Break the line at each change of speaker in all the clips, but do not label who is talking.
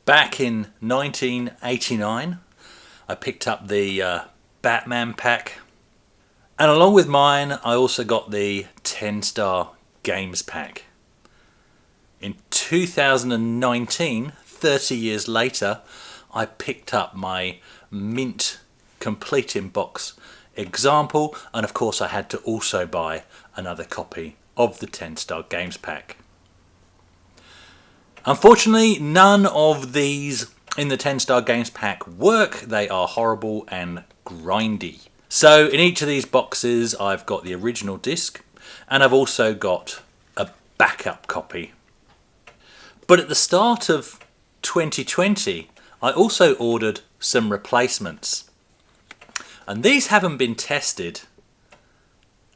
Back in 1989, I picked up the Batman pack, and along with mine I also got the Tenstar Games pack. In 2019, 30 years later, I picked up my mint complete in box example, and of course I had to also buy another copy of the Tenstar Games pack. Unfortunately, none of these in the Tenstar Games pack work. They are horrible and grindy. So in each of these boxes I've got the original disc, and I've also got a backup copy. But at the start of 2020 I also ordered some replacements, and these haven't been tested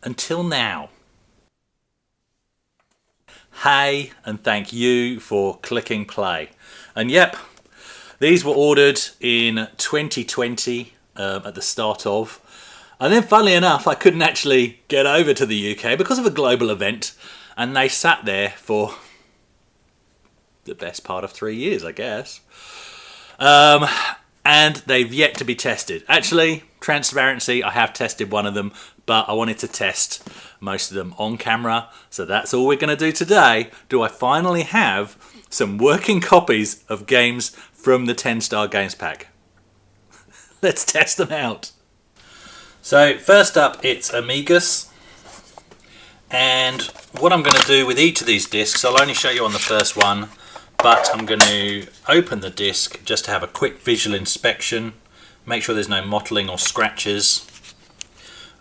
until now. Hey, and thank you for clicking play. And yep, these were ordered in 2020 at the start of, and then funnily enough I couldn't actually get over to the UK because of a global event, and they sat there for the best part of 3 years, I guess. And they've yet to be tested. Actually, transparency, I have tested one of them, but I wanted to test most of them on camera, so that's all we're going to do today. Do I finally have some working copies of games from the Tenstar Games pack? Let's test them out. So first up, it's Amigas, and what I'm going to do with each of these discs, I'll only show you on the first one, but I'm going to open the disc just to have a quick visual inspection, make sure there's no mottling or scratches.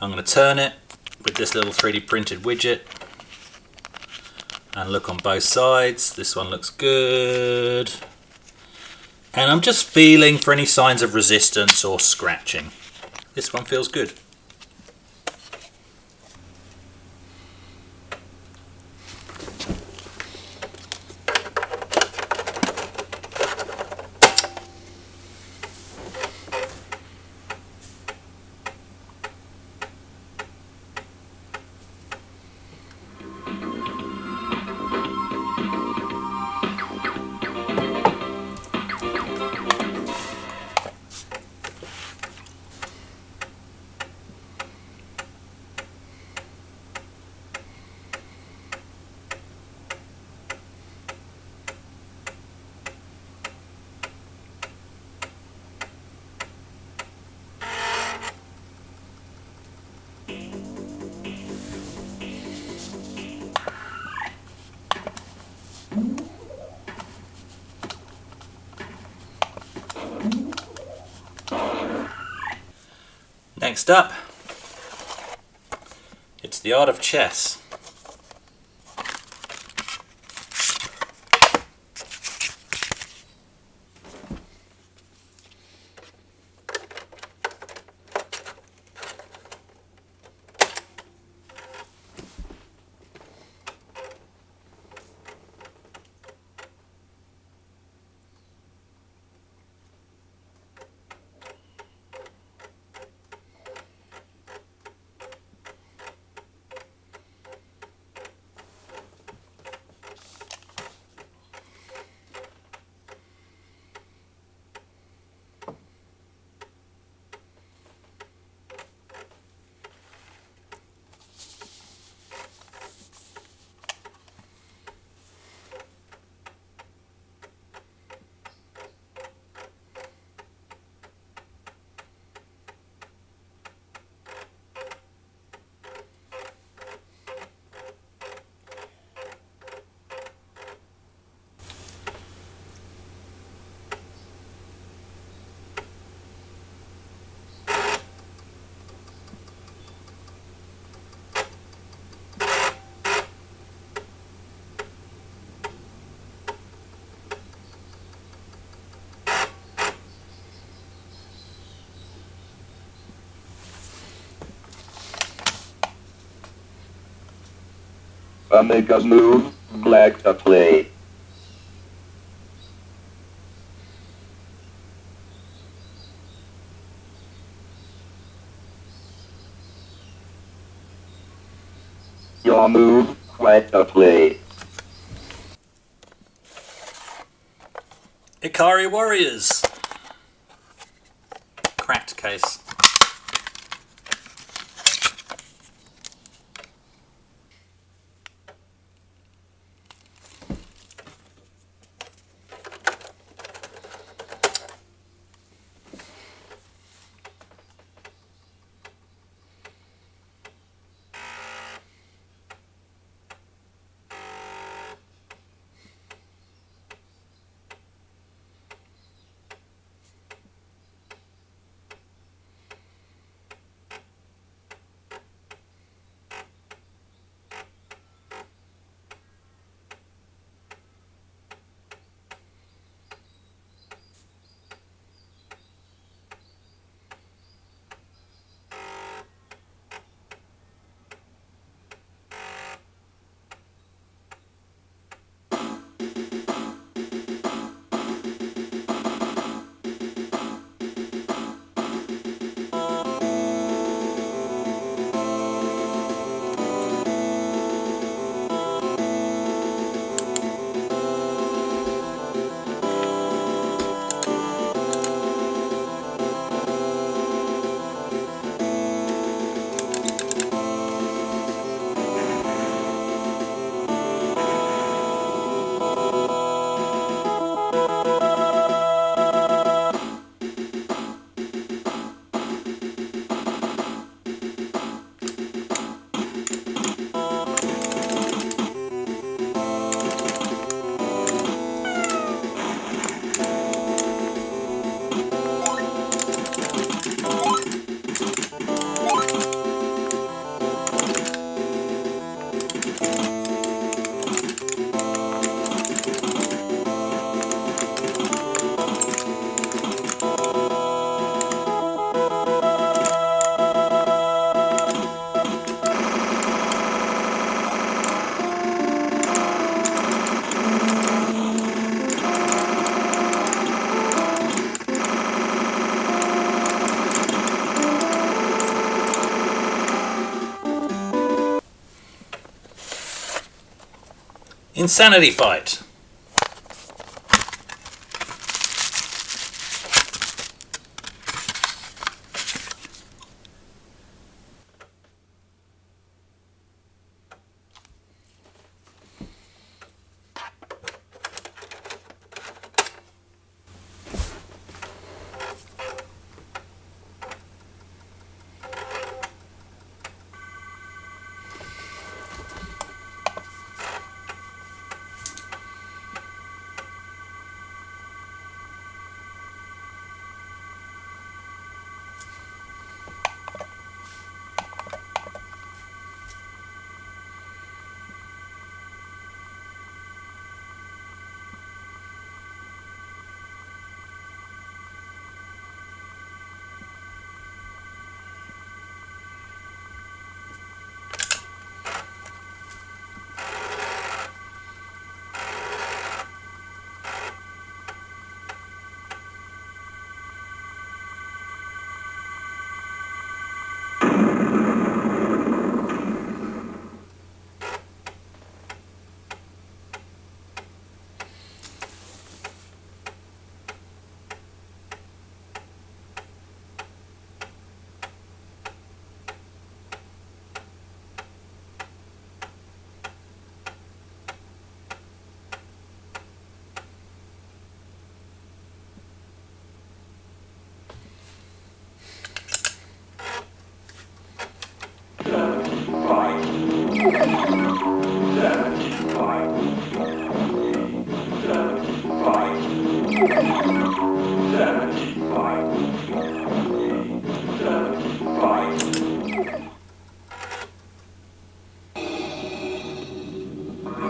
I'm going to turn it with this little 3D printed widget and look on both sides. This one looks good, and I'm just feeling for any signs of resistance or scratching. This one feels good. Next up, it's The Art of Chess.
Amiga's move, flag to play. Your move, flag to play.
Iari Warriors. Cracked case. Insanity Fight.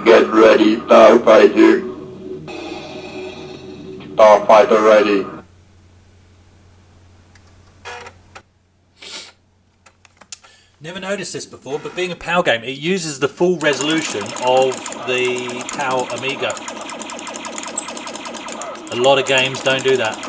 Get ready, Starfighter. Starfighter ready.
Never noticed this before, but being a PAL game, it uses the full resolution of the PAL Amiga. A lot of games don't do that.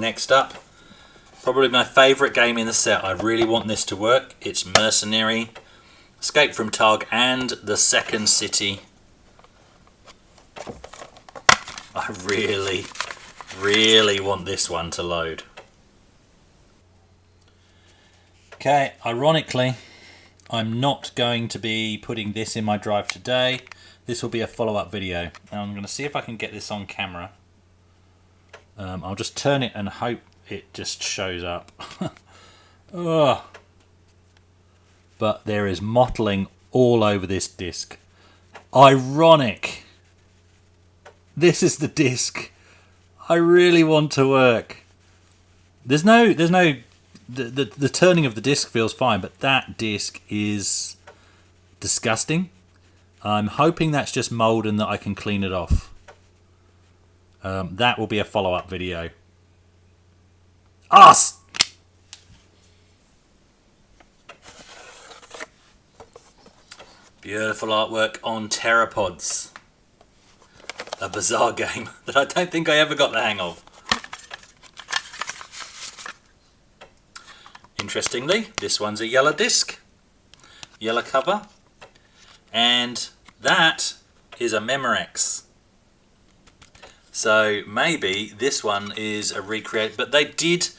Next up, probably my favourite game in the set. I really want this to work. It's Mercenary Escape from Tug and the Second City. I really, really want this one to load. Okay, ironically, I'm not going to be putting this in my drive today. This will be a follow-up video. Now I'm going to see if I can get this on camera. I'll just turn it and hope it just shows up. Ugh. But there is mottling all over this disc. Ironic. This is the disc I really want to work. The turning of the disc feels fine, but that disc is disgusting. I'm hoping that's just mold and that I can clean it off. That will be a follow-up video. Us! Beautiful artwork on pteropods. A bizarre game that I don't think I ever got the hang of. Interestingly, this one's a yellow disc, yellow cover, and that is a Memorex. So maybe this one is a recreate, but they did,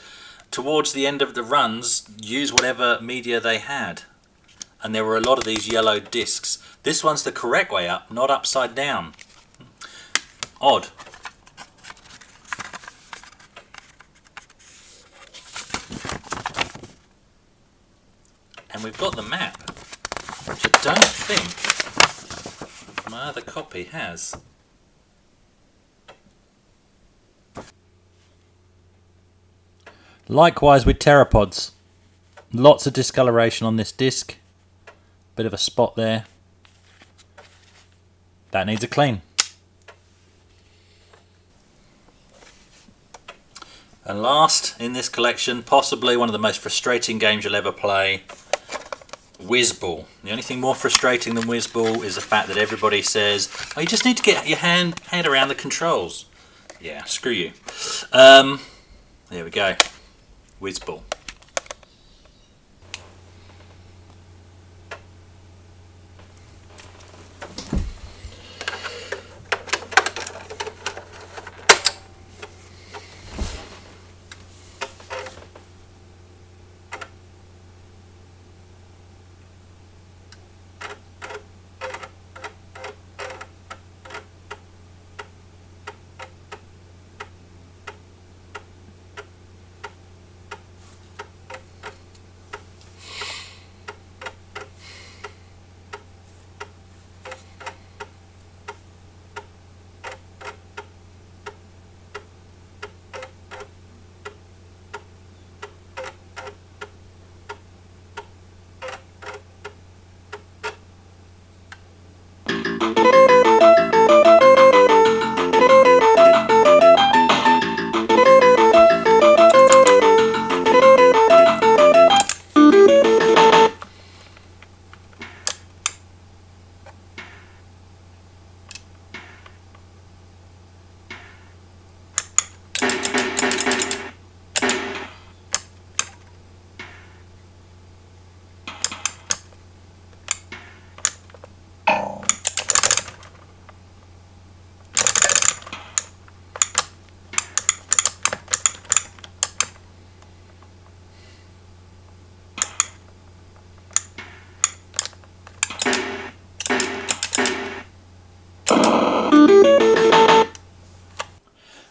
towards the end of the runs, use whatever media they had. And there were a lot of these yellow discs. This one's the correct way up, not upside down. Odd. And we've got the map, which I don't think my other copy has. Likewise with pteropods. Lots of discoloration on this disc. Bit of a spot there. That needs a clean. And last in this collection, possibly one of the most frustrating games you'll ever play, Whisball. The only thing more frustrating than Whisball is the fact that everybody says, oh, you just need to get your hand around the controls. Yeah, screw you. There we go. Whisball.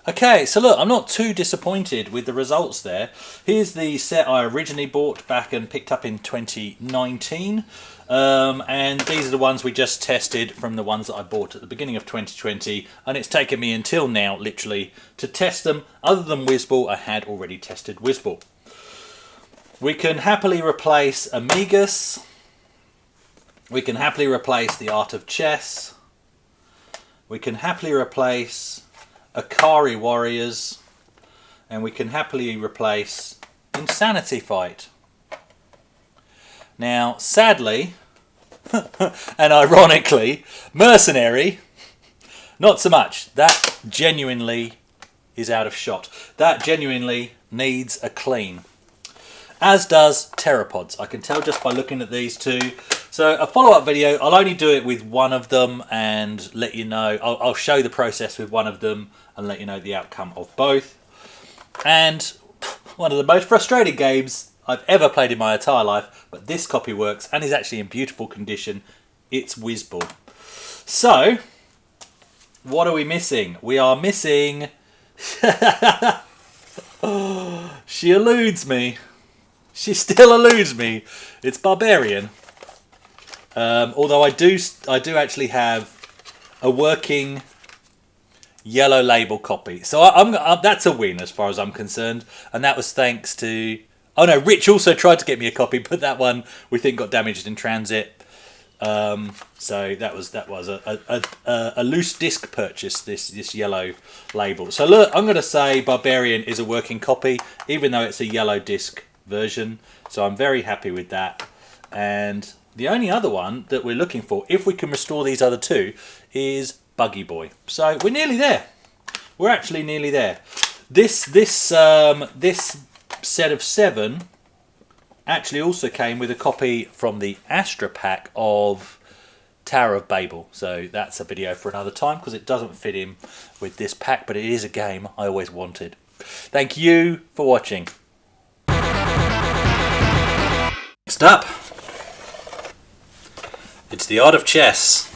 Okay, so look, I'm not too disappointed with the results there. Here's the set I originally bought back and picked up in 2019. And these are the ones we just tested from the ones that I bought at the beginning of 2020. And it's taken me until now, literally, to test them. Other than Whisball, I had already tested Whisball. We can happily replace Amigas. We can happily replace The Art of Chess. We can happily replace Iari Warriors, and we can happily replace Insanity Fight. Now, sadly, and ironically, Mercenary, not so much. That genuinely is out of shot. That genuinely needs a clean. As does pteropods. I can tell just by looking at these two. So a follow-up video, I'll only do it with one of them and let you know. I'll show the process with one of them and let you know the outcome of both. And one of the most frustrating games I've ever played in my entire life, but this copy works and is actually in beautiful condition. It's Whisball. So, what are we missing? We are missing... She eludes me. She still eludes me. It's Barbarian. Although I do actually have a working yellow label copy. So that's a win as far as I'm concerned. And that was thanks to... Oh no, Rich also tried to get me a copy, but that one we think got damaged in transit. So that was a loose disc purchase, this yellow label. So look, I'm going to say Barbarian is a working copy, even though it's a yellow disc version. So I'm very happy with that. And the only other one that we're looking for, if we can restore these other two, is Buggy Boy. So we're nearly there. We're actually nearly there. This set of 7 actually also came with a copy from the Astra pack of Tower of Babel. So that's a video for another time because it doesn't fit in with this pack, but it is a game I always wanted. Thank you for watching. Next up, it's the art of chess.